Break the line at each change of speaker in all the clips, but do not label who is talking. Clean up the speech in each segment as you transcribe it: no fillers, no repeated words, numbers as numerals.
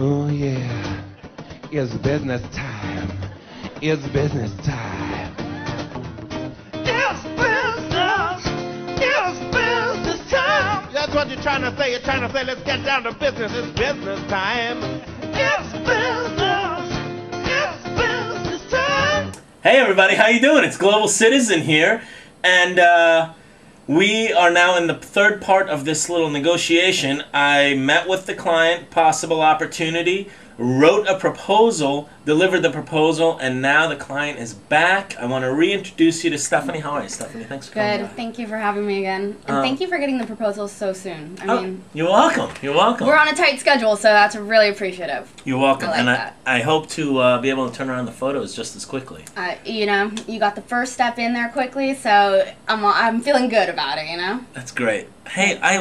Oh yeah, it's business time. It's business time. It's business. It's business time. That's what you're trying to say. You're trying to say, let's get down to business. It's business time. It's business. It's business time.
Hey everybody, how you doing? It's Global Citizen here, and we are now in the third part of this little negotiation. I met with the client, possible opportunity, wrote a proposal, delivered the proposal, and now the client is back. I want to reintroduce you to Stephanie. How are you, Stephanie? Thanks for coming
Good.
back.
Thank you for having me again. And thank you for getting the proposal so soon. I mean,
you're welcome. You're welcome.
we're on a tight schedule, so that's really appreciative.
You're welcome.
I like
and
that.
I hope to be able to turn around the photos just as quickly.
You know, you got the first step in there quickly, so I'm feeling good about it, you know?
That's great. Hey, I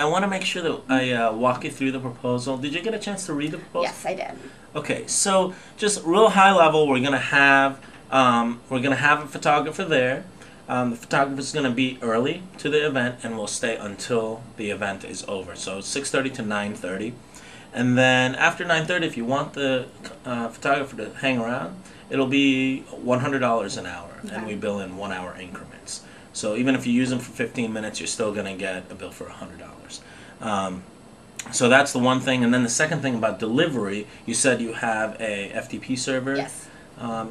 wanna make sure that I walk you through the proposal. Did you get a chance to read the proposal?
Yes, I did.
Okay, so just real high level, we're gonna have a photographer there. The photographer's gonna be early to the event, and will stay until the event is over. So 6:30 to 9:30, and then after 9:30, if you want the photographer to hang around, it'll be $100 an hour, and we bill in 1 hour increments. So even if you use them for 15 minutes, you're still gonna get a bill for $100. So that's the one thing, and then the second thing about delivery, you said you have a FTP server.
Yes.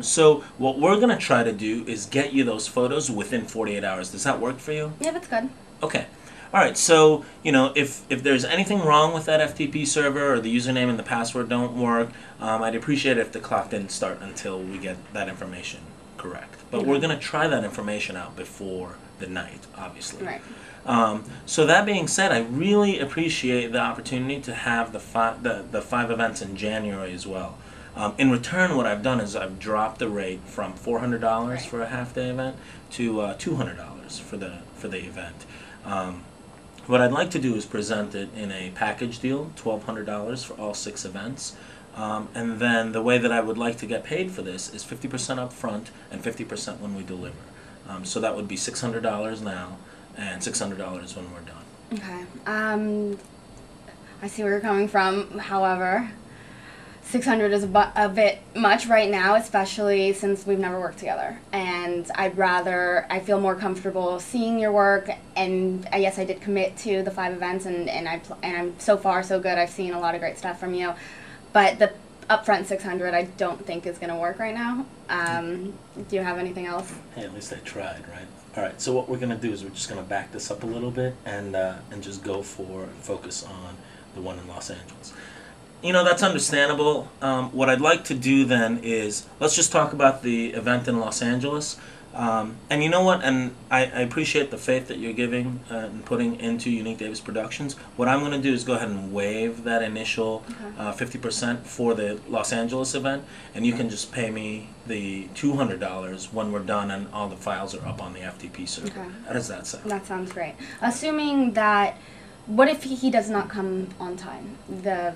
So what we're going to try to do is get you those photos within 48 hours. Does that work for you?
Yeah, that's good.
Okay. All right. So, you know, if there's anything wrong with that FTP server or the username and the password don't work, I'd appreciate it if the clock didn't start until we get that information correct. But we're going to try that information out before the night, obviously.
Right.
So that being said, I really appreciate the opportunity to have the five events in January as well. In return, what I've done is I've dropped the rate from $400 for a half-day event to $200 for the event. What I'd like to do is present it in a package deal, $1,200 for all 6 events. And then the way that I would like to get paid for this is 50% up front and 50% when we deliver. So that would be $600 now and $600 when we're done.
Okay. I see where you're coming from. However, 600 is a bit much right now, especially since we've never worked together. And I feel more comfortable seeing your work. And yes, I did commit to the 5 events, and I'm so far so good. I've seen a lot of great stuff from you. But the upfront 600 I don't think is going to work right now. Do you have anything else?
Hey, at least I tried, right? All right, so what we're going to do is we're just going to back this up a little bit and just go for and focus on the one in Los Angeles. You know, that's understandable. What I'd like to do then is let's just talk about the event in Los Angeles. And you know what? And I appreciate the faith that you're giving and putting into Unique Davis Productions. What I'm going to do is go ahead and waive that initial 50% for the Los Angeles event, and you can just pay me the $200 when we're done and all the files are up on the FTP server. Okay. How does that sound?
That sounds great. Assuming that, what if he does not come on time? The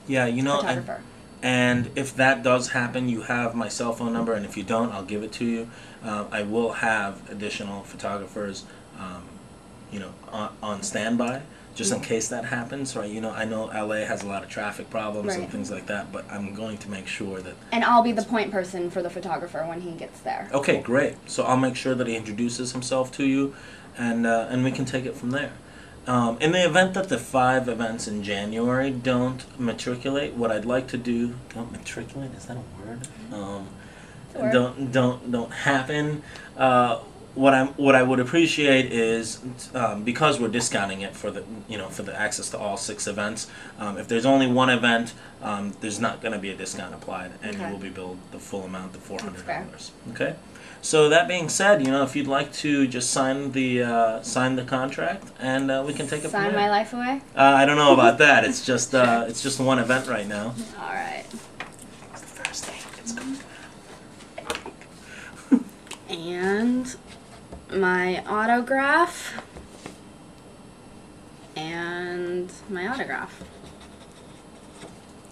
yeah, you know,
photographer.
And if that does happen, you have my cell phone number, and if you don't, I'll give it to you. I will have additional photographers, you know, on standby, just in case that happens, right? You know, I know LA has a lot of traffic problems and things like that, but I'm going to make sure that...
And I'll be the point person for the photographer when he gets there.
Okay, great. So I'll make sure that he introduces himself to you, and we can take it from there. In the event that the 5 events in January don't matriculate, what I'd like to do, don't matriculate, is that a word? Don't happen. What I would appreciate is because we're discounting it for the access to all 6 events. If there's only one event, there's not going to be a discount applied, and you will be billed the full amount of $400. Okay. So that being said, you know, if you'd like to just sign the contract, and we can take it from there.
Sign my life away?
I don't know about that. It's just one event right now.
All right.
It's the first thing. It's good.
And my autograph. And my autograph.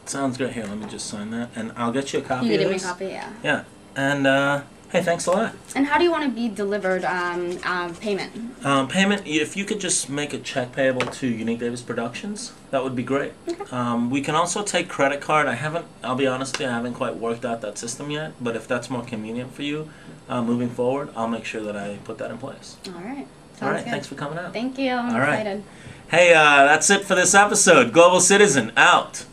Sounds great. Here, let me just sign that, and I'll get you a copy.
You
of
can give me
this.
a copy, yeah.
Yeah, and Hey, thanks a lot.
And how do you want to be delivered payment?
Payment, if you could just make a check payable to Unique Davis Productions, that would be great.
Okay.
We can also take credit card. I'll be honest with you, I haven't quite worked out that system yet, but if that's more convenient for you moving forward, I'll make sure that I put that in place.
All right. Sounds
All right,
good.
thanks for coming out.
Thank you. I'm
All right.
excited.
Hey, that's it for this episode. Global Citizen, out.